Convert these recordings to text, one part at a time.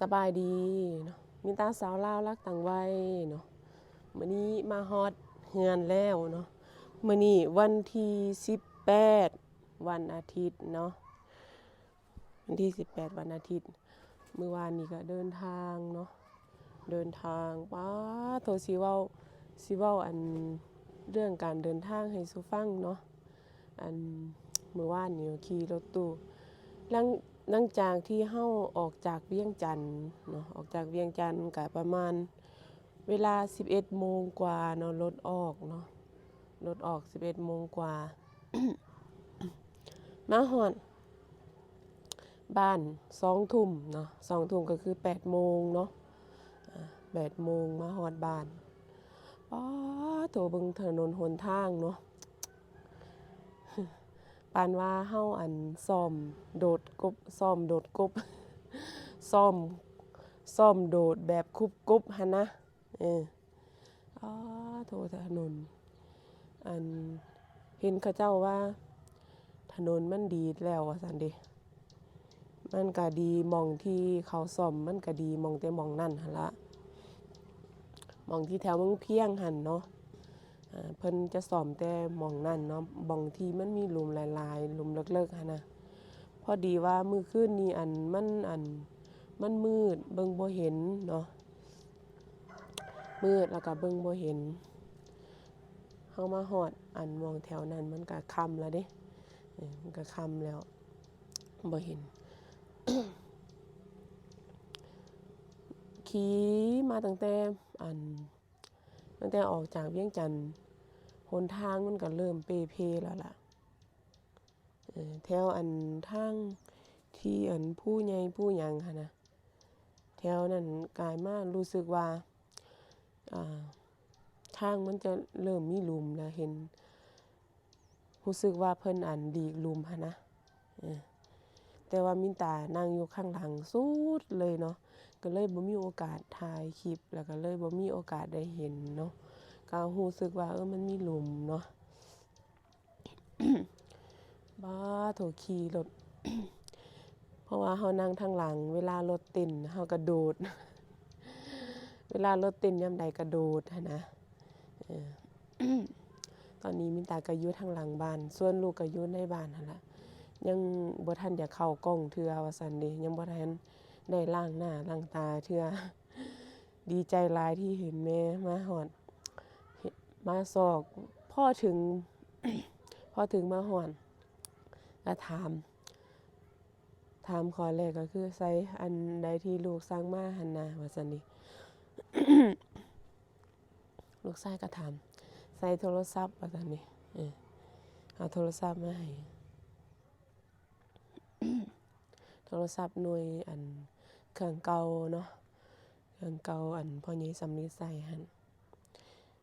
สบายดีเนาะมินตาสาวลาวรักต่างวัยเนาะมื้อนี้มาฮอดเฮือนแล้วเนาะมื้อนี้วันที่18วันอาทิตย์เนาะวันที่18วันอาทิตย์มื้อวานนี้ก็เดินทางเนาะเดินทางป๊าโทสิเว้าอันเรื่องการเดินทางให้สู่ฟังเนาะอันมื้อวานนี้ขี่รถตู้หลังจากที่เฮาออกจากเวียงจันทน์เนาะออกจากเวียงจันทน์ก็ประมาณเวลา 11 โมงกว่าเนาะรถออกเนาะรถออก 11 โมงกว่า มาฮอดบ้าน2 ทุ่มเนาะ2 ทุ่มก็คือ8 โมงเนาะ8 โมงมาฮอดบ้านป๊าโถเบิ่งถนนหนทางเนาะปานว่าเฮาอันซ้อมโดดกบซ้อมโดดกบ ซ้อมโดดแบบคุบกบหั่นนะอ๋อโถถนนอันเห็นเขาเจ้าว่าถนนมันดีแล้วว่าซั่นเด้มันก็ดีหม้องที่เขาซ่อมมันก็ดีหม้องแต่หม้องนั้นหั่นล่ะหม้องที่แถวเมืองเพียงหั่นเนาะเพิ่นจะซ่อมแต่หม้องนั้นเนาะหม้องที่มันมีหลุมหลายๆหลุมเลิกๆหั่นน่ะพอดีว่ามื้อคืนนี้มันมืดเบิ่งบ่เห็นเนาะมืดแล้วก็เบิ่งบ่เห็นเฮามาฮอดอันหม้องแถวนั้นมันก็ค่ำแล้วเด้มันก็ค่ำแล้วบ่เห็น ขี่มาตั้งแต่ออกจากเวียงจันทน์หนทางมันก็เริ่มเปเพแล้วล่ะแถวอันทางที่อันผู้ใหญ่ผู้หยังหั่นน่ะแถวนั้นกลายมารู้สึกว่าทางมันจะเริ่มมีหลุมแล้วเห็นรู้สึกว่าเพิ่นอันหลีกหลุมหั่นนะแต่ว่ามินตานั่งอยู่ข้างหลังสุดเลยเนาะก็เลยบ่มีโอกาสถ่ายคลิปแล้วก็เลยบ่มีโอกาสได้เห็นเนาะก็รู้สึกว่ามันมีหลุมเนาะ บ้าโถขี่รถ เพราะว่าเฮานั่งทางหลังเวลารถเต้นเฮาก็โดด เวลารถเต้นยามใดก็โดดหั้นนะตอนนี้มินตาก็อยู่ทางหลังบ้านส่วนลูกก็อยู่ในบ้านหั่นล่ะยังบ่ทันอยากเข้ากล้องเทื่อว่าซั่นเด้ยังบ่ทันได้ล้างหน้าล้างตาเทื่อ ดีใจหลายที่เห็นแม่มาฮอดมาซอกพอถึง พอถึงมาฮอดก็ถามข้อแรกก็คือไสอันใดที่ลูกสั่งมาหั่นน่ะว่าซั่นนี่ ลูกชายก็ถามใส่โทรศัพท์ว่าซั่นนี่เอาโทรศัพท์มาให้ โทรศัพท์หน่วยอันเครื่องเก่าเนาะเครื่องเก่าอันพ่อใหญ่สำลีใส่หั่น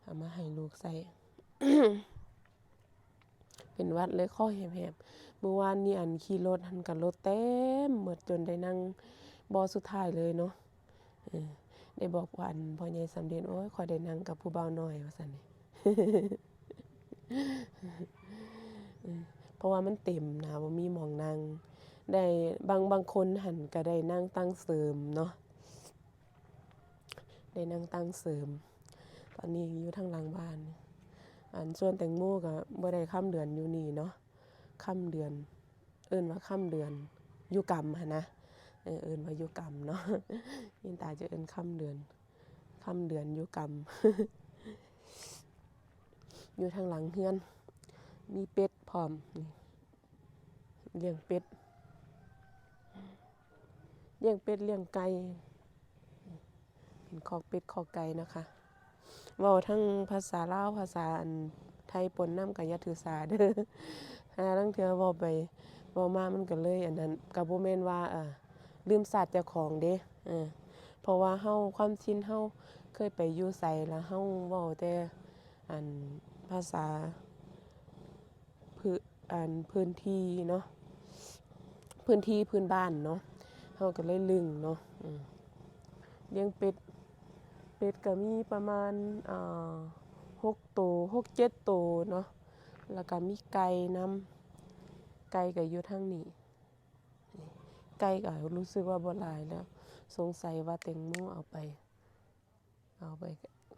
เอามาให้ลูกใส่ เป็นหวัดเลยคอแหบๆเมื่อวานนี้อันขี่รถหันก็รถเต็มหมดจนได้นั่งบ่สุดท้ายเลยเนาะได้บอกว่าอันพ่อใหญ่สำเร็จโอ๊ยข้อยได้นั่งกับผู้บ่าวน้อยว่าซั่นนี่ เพราะว่ามันเต็มนะบ่มีหม้องนั่งได้บางคนหั้นก็ได้นั่งตั้งเสริมเนาะได้นั่งตั้งเสริมตอนนี้อยู่ทางหลังบ้านอันส่วนแตงโมก็บ่ได้ค่ำเดือนอยู่นี่เนาะค่ำเดือนเอิ้นว่าค่ำเดือนอยู่กรรมหั่นนะเอิ้นว่าอยู่กรรมเนาะ มินตาจะเอิ้นค่ำเดือนอยู่กรรม อยู่ทางหลังเฮือนมีเป็ดพร้อมนี่เลี้ยงเป็ดเลี้ยงไก่เป็นคอกเป็ดคอกไก่นะคะเว้าทั้งภาษาลาวภาษาอันไทยปนนำก็อย่าถือสาเด้อ หาลางเทื่อเว้าไปเว้ามามันก็เลยอันนั้นก็บ่แม่นว่าลืมชาติเจ้าของเด้เพราะว่าเฮาความชินเฮาเคยไปอยู่ไสแล้วเฮาเว้าแต่อันภาษาพื้นที่เนาะพื้นที่พื้นบ้านเนาะเฮาก็เลยลึงเนาะเลี้ยงเป็ดก็มีประมาณ6 ตัว6 7 ตัวเนาะแล้วก็มีไก่นำไก่ก็อยู่ทางนี้ไก่ก็รู้สึกว่าบ่หลายแล้ว สงสัยว่าแตงโมเอาไป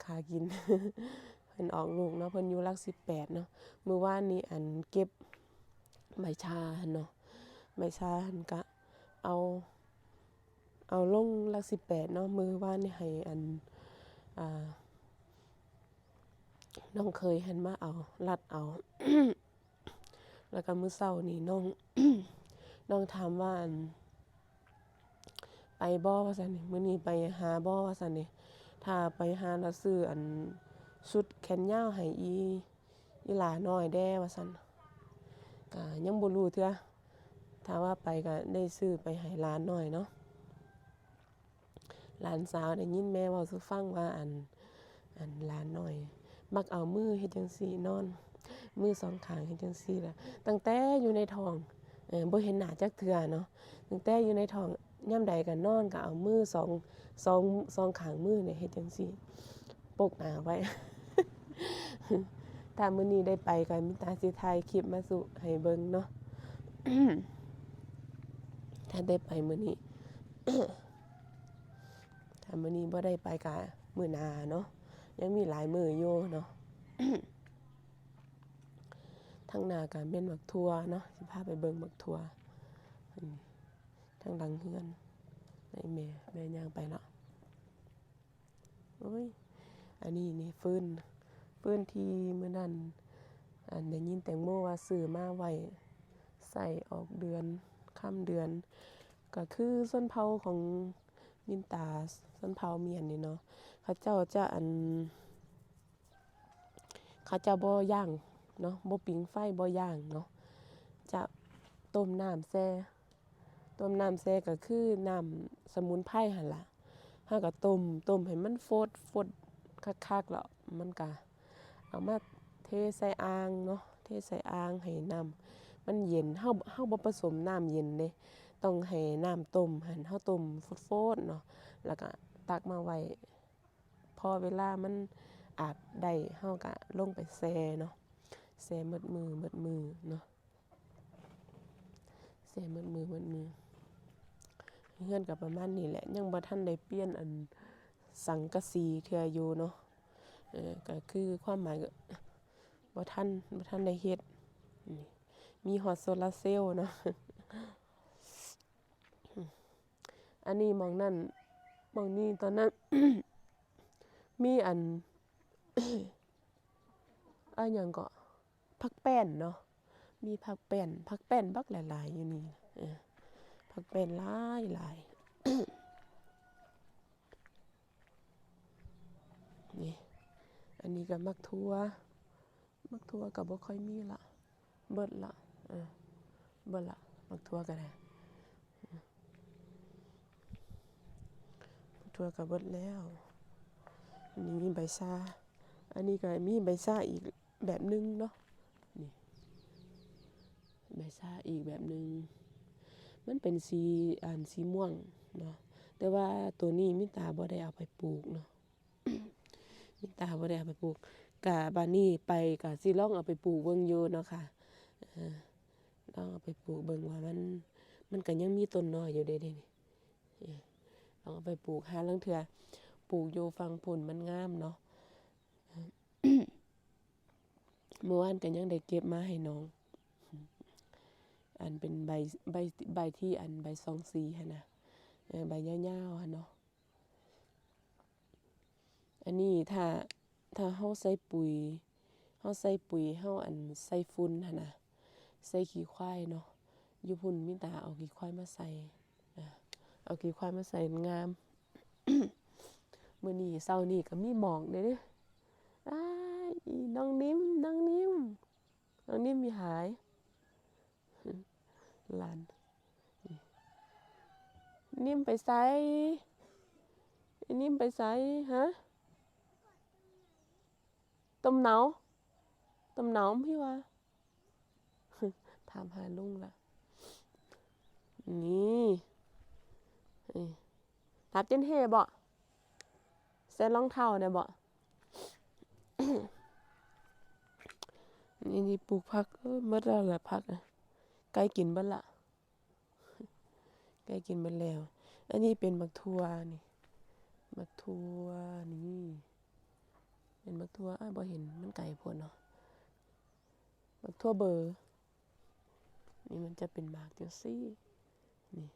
คากิน เพิ่นออกลูกเนาะเพิ่นอยู่หลัก18เนาะมื้อวานนี้อันเก็บใบชาหั่นเนาะใบชาหั่นก็เอาลงหลัก18เนาะมื้อวานนี่ให้อันอ่าน้องเคยหันมาเอาลัดเอา แล้วก็มื้อเช้านี่น้อง น้องถามว่าอันไปบ่ว่าซั่นนี่มื้อนี้ไปหาบ่ว่าซั่นนี่ถ้าไปหาแล้วซื้ออันชุดแขนยาวให้อีหลาน้อยแด้ว่าซั่นก็ยังบ่รู้เทื่อถ้าว่าไปก็ได้ซื้อไปให้หลานน้อยเนาะหลานสาวได้ยินแม่เว้าสู่ฟังว่าอันหลานน้อยมักเอามือเฮ็ดจังซี่นอนมือสองข้างเฮ็ดจังซี่ล่ะตั้งแต่อยู่ในท้องบ่เห็นหน้าจักเทื่อเนาะตั้งแต่อยู่ในท้องยามใดก็นอนก็เอามือสองข้างมือเนี่ยเฮ็ดจังซี่ปกหน้าไว้ ถ้ามื้อนี้ได้ไปก็มีตาสิถ่ายคลิปมาสู่ให้เบิ่งเนาะ ถ้าได้ไปมื้อนี้ ถ้ามื้อนี้บ่ได้ไปก็มื้อหน้าเนาะยังมีหลายมื้ออยู่เนาะ ทางหน้าก็แม่นบักทั่วเนาะสิพาไปเบิ่งบักทั่วทางหลังเฮือนให้แม่ย่างไปเนาะโอ้ยอันนี้นี่ฟืนที่มื้อนั้นอันได้ยินแตงโมว่าซื้อมาไว้ใส่ออกเดือนค่ำเดือนก็คือชนเผ่าของมินตาชนเผ่าเมียนนี่เนาะเขาเจ้าจะเขาจะบ่ย่างเนาะบ่ปิงไฟบ่ย่างเนาะจะต้มน้ำแช่ก็คือน้ำสมุนไพรหั่นล่ะเฮาก็ต้มให้มันฟดคักๆแล้วมันก็เอามาเทใส่อ่างเนาะเทใส่อ่างให้น้ำมันเย็นเฮาบ่ผสมน้ำเย็นเด้ต้องให้น้ำต้มหั่นเฮาต้มฟดๆเนาะแล้วก็ตักมาไว้พอเวลามันอาบได้เฮาก็ลงไปแช่เนาะแช่หมดมือเนาะแช่หมดมือเฮือนก็ประมาณนี้แหละยังบ่ทันได้เปลี่ยนอันสังกะสีเทื่ออยู่เนาะก็คือความหมายก็บ่ทันได้เฮ็ดนี่มีฮอดโซลาร์เซลล์เนาะ อันนี้หม้องนั้นหม้องนี้ตอนนั้น มีอัน หยังก็ผักแป้นเนาะมีผักแป้นบักหลายๆอยู่นี่ผักแป้นหลายนี่อันนี้ก็มักทั่วก็บ่ค่อยมีละเบิดละเบิดละมักทั่วก็ได้มักทั่วก็เบิดแล้วอันนี้มีใบชาอันนี้ก็มีใบชาอีกแบบนึงเนาะนี่ใบชาอีกแบบนึงมันเป็นสีม่วงเนาะแต่ว่าตัวนี้มิตาบ่ได้เอาไปปลูกเนาะ มิตาบ่ได้เอาไปปลูกกะบัดนี้ไปกะสิลองเอาไปปลูกเบิ่งอยู่เนาะค่ะลองเอาไปปลูกเบิ่งว่ามันก็ยังมีต้นน้อยอยู่เด้นี่ลองเอาไปปลูกหาลางเทื่อปลูกอยู่ฝั่งพุ่นมันงามเนาะ เมื่อวานก็ยังได้เก็บมาให้น้องอันเป็นใบที่อันใบซองสีหั่นน่ะใบยาวๆหั่นเนาะอันนี้ถ้าเฮาใส่ปุ๋ยเฮาอันใส่ฝุ่นหั่นน่ะใส่ขี้ควายเนาะอยู่พุ่นมีตาเอาขี้ควายมาใส่เอาขี้ควายมาใส่งาม มื้อนี้เช้านี้ก็มีหมอกเด้อ้ายอีน้องนิ่มมีหาย หลานนิ่มไปไสนิ่มไปไสฮะต้มหนาวพี่ว่า ถามหาลุงล่ะนี่ทับเจนเฮบ่ใส่รองเท้าได้บ่ นี่ปลูกผักหมดแล้วล่ะผักใกล้กินเบิดละใกล้กินเบิดแล้ว อันนี้เป็นบักทั่วนี่บักทั่วนี่เป็นบักทั่วบ่เห็นมันไก่โพดเนาะบักทั่วเบอร์นี่มันจะเป็นหมากจังซี่นี่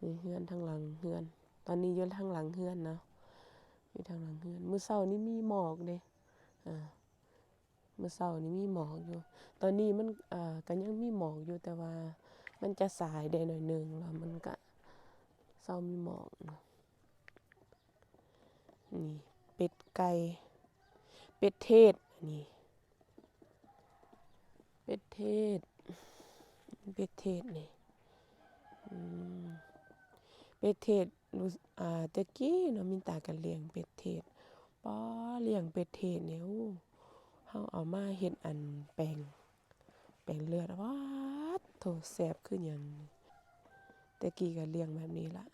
นี่เฮือนทางหลังเฮือนตอนนี้อยู่ทางหลังเฮือนเนาะอยู่ทางหลังเฮือนมื้อเช้านี่มีหมอกเด้มื้อเช้านี่มีหมอกอยู่ตอนนี้มันก็ยังมีหมอกอยู่แต่ว่ามันจะสายได้หน่อยนึงแล้วมันก็เช้ามีหมอกเนาะนี่เป็ดไก่เป็ดเทศนี่เป็ดเทศเป็ดเทศนี่เป็ดเทศรู้แต่กี้เนาะมินตาก็เลี้ยงเป็ดเทศป้อเลี้ยงเป็ดเทศเนี่ยเฮาเอามาเฮ็ดอันแปลงเลือดว้าดโถแซ่บคือหยังแต่กี้ก็เลี้ยงแบบนี้ล่ะ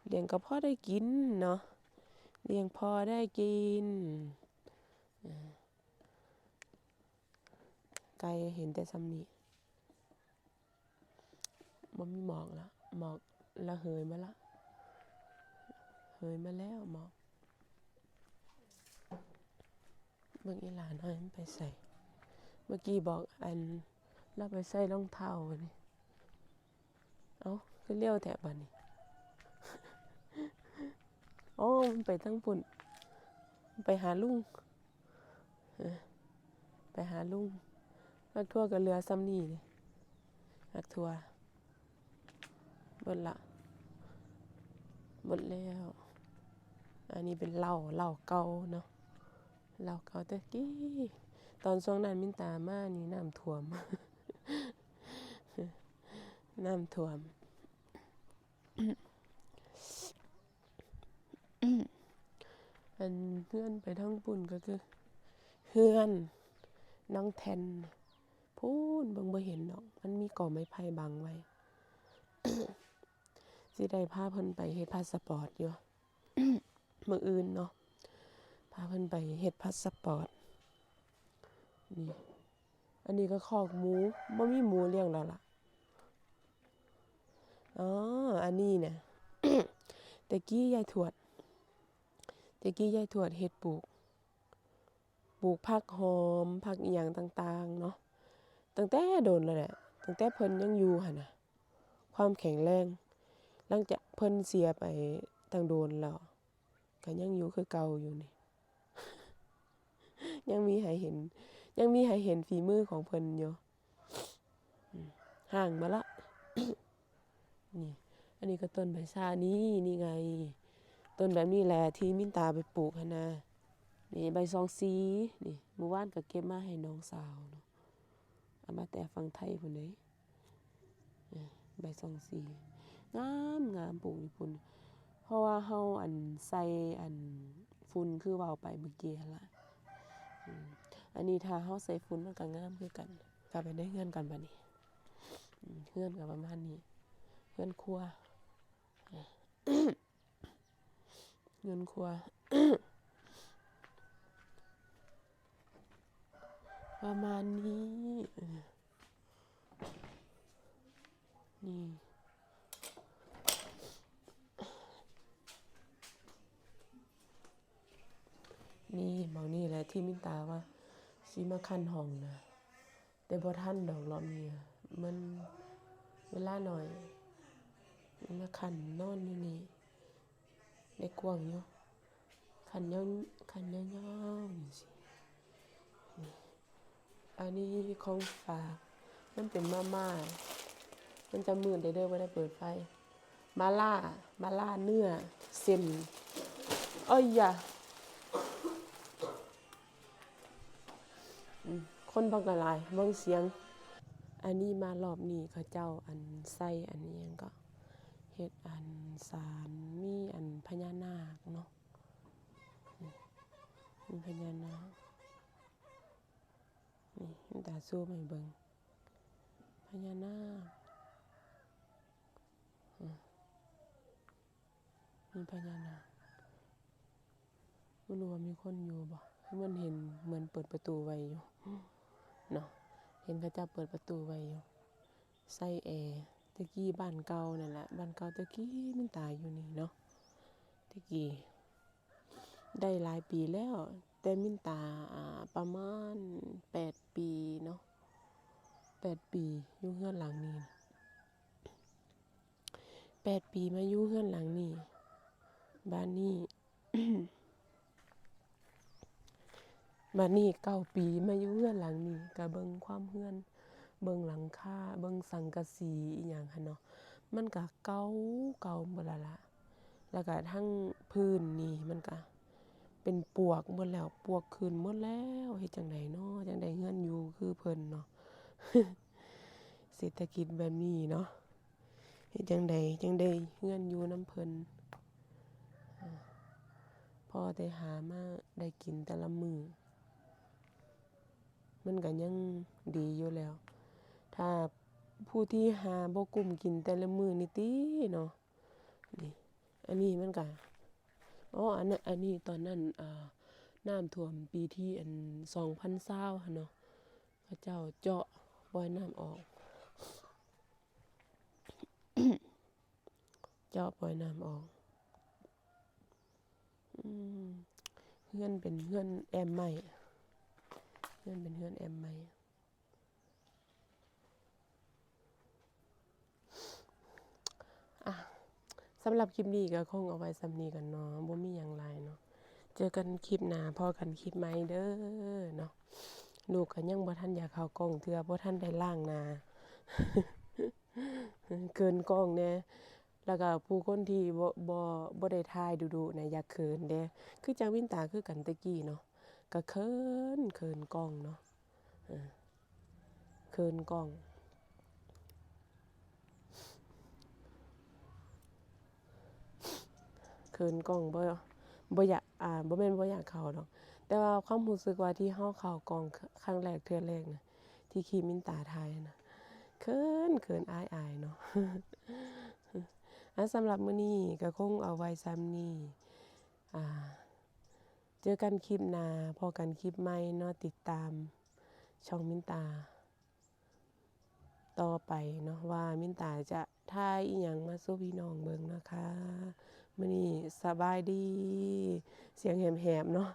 เลี้ยงก็พอได้กินเนาะเลี้ยงพอได้กินไก่เห็นแต่ซ้ำนี้บ่มีหมอกแล้วหมอกระเหยมาละเหยมาแล้วหมอกเบิ่งอีหลาน้อยมันไปใส่เมื่อกี้บอกอันเราไปใส่รองเท้านี่เอ้าคือเลี้ยวแถบบัดนี้อ๋อมันไปทั้งปุ่นไปหาลุงไปหาลุงนักทั่วกับเรือซ้ำนี่นี่นักทัวร์หมดละหมดแล้วอันนี้เป็นเหล้าเก่าเนาะเหล้าเก่าแต่กี้ตอนช่วงนั้นมินตามานี่น้ำท่วม น้ำท่วมอันเพื่อนไปทั้งปุ่นก็คือเพื่อนน้องแทนพูนเบิ่งบ่เห็นดอกมันมีก่อไม้ไผ่บังไว้ สิได้พาเพิ่นไปเฮ็ดพาสปอร์ตอยู่ มื้ออื่นเนาะพาเพิ่นไปเฮ็ดพาสปอร์ตนี่อันนี้ก็คอกหมูบ่มีหมูเลี้ยงแล้วล่ะอ๋ออันนี้เนี่ย แต่กี้ยายทวดเฮ็ดปลูกผักหอมผักอีหยังต่างๆเนาะตั้งแต่โดนแล้วแหละตั้งแต่เพิ่นยังอยู่หั่นน่ะความแข็งแรงหลังจากเพิ่นเสียไปตั้งโดนแล้วก็ยังอยู่คือเก่าอยู่นี่ ยังมีให้เห็นฝีมือของเพิ่นอยู่ห่างมาละ นี่อันนี้ก็ต้นไผ่ชานี่ไงต้นแบบนี้แหละที่มินตาไปปลูกหั่นน่ะนี่ใบซองสีนี่เมื่อวานก็เก็บมาให้น้องสาวเนาะเอามาแต่ฝั่งไทยพุ่นเด้ใบซองสีงามปลูกอยู่พุ่นเพราะว่าเฮาอันใส่อันฝุ่นคือเว้าไปเมื่อกี้หั่นล่ะอันนี้ถ้าเฮาใส่ฝุ่นมันก็งามคือกันกลับไปในเรือนกันบัดนี้เรือนก็ประมาณนี้เรือนครัวเรือนครัว ประมาณนี้นี่นี่หม้องนี้แหละที่มินตาว่าสิมาคั่นห้องนะแต่บ่ทันดอกรอบนี้มันเวลาน้อยมาคั่นนอนอยู่นี่ได้กว้างอยู่คั่นยาวนี่สิอันนี้ของฝากมันเป็นม่ามันจะมืดได้เด้อบ่ได้เปิดไฟมาล่าเนื้อเส้นเอ้ยอย่าคนบักหลายเบิ่งเสียงอันนี้มารอบนี้เขาเจ้าอันใส่อันนี้หยังก็เฮ็ดอันศาลมีอันพญานาคเนาะมีพญานาคนี่มินตาซูมให้เบิ่งพญานาคมีพญานาคบ่รู้ว่ามีคนอยู่บ่มันเห็นเหมือนเปิดประตูไว้อยู่เนาะเห็นเขาเจ้าเปิดประตูไว้อยู่ใส่แอร์ ตะกี้บ้านเก่านั่นแหละบ้านเก่าตะกี้มินตาอยู่นี่เนาะตะกี้ได้หลายปีแล้ว แต่มินตาประมาณ8 ปีเนาะ8 ปีอยู่เฮือนหลังนี้นะ8 ปีมาอยู่เฮือนหลังนี้บ้านนี้ บ้านนี้9 ปีมาอยู่เฮือนหลังนี้ก็เบิ่งความเฮือนเบิ่งหลังคาเบิ่งสังกะสีอีหยังหั้นเนาะมันก็เก่าหมดแล้วล่ะแล้วก็ทั้งพื้นนี่มันก็เป็นปวกหมดแล้วปวกขึ้นหมดแล้วเฮ็ดจั่งใดเนาะจั่งใดเฮือนอยู่คือเพิ่นเนาะ เศรษฐกิจแบบนี้เนาะเฮ็ดจั่งใดเฮือนอยู่นำเพิ่นพอได้หามาได้กินแต่ละมื้อมันก็ยังดีอยู่แล้ว ถ้าผู้ที่หาบ่กุ้มกินแต่ละมื้อนี่ติเนาะนี่อันนี้มันก็อ๋ออันนี้ตอนนั้นน้ำท่วมปีที่2020หั่นเนาะเขาเจ้าเจาะปล่อยน้ำออกเจาะปล่อยน้ำออกอืมเฮือนเป็นเฮือนแอมไม้เฮือนเป็นเฮือนแอมไม้อะสำหรับคลิปนี้ก็คงเอาไว้ส่ำนี้ก่อนเนาะบ่มีหยังหลายเนาะเจอกันคลิปหน้าพอกันคลิปใหม่เด้อเนาะลูกก็ยังบ่ทันอยากเข้ากล้องเทื่อบ่ทันได้ล้างหน้า เขินกล้องแหน่แล้วก็ผู้คนที่บ่ได้ถ่ายดูๆน่ะอย่าเขินเด้คือจังวินตาคือกันแต่กี้เนาะก็เขินกล้องเนาะเออเขินกล้องเขินกล้องบ่อยากบ่แม่นบ่อยากเข้าดอกแต่ว่าความรู้สึกว่าที่เฮาเข้ากล้องครั้งแรกเทื่อแรกน่ะที่คลิปมินตาถ่ายน่ะเขินอายๆเนาะ สำหรับมื้อนี้ก็คงเอาไว้ซ้ำนี้อ่าเจอกันคลิปหน้าพอกันคลิปใหม่เนาะติดตามช่องมินตาต่อไปเนาะว่ามินตาจะถ่ายอีหยังมาสู่พี่น้องเบิ่งนะคะมื้อนี้สบายดีเสียงแหบๆเนาะ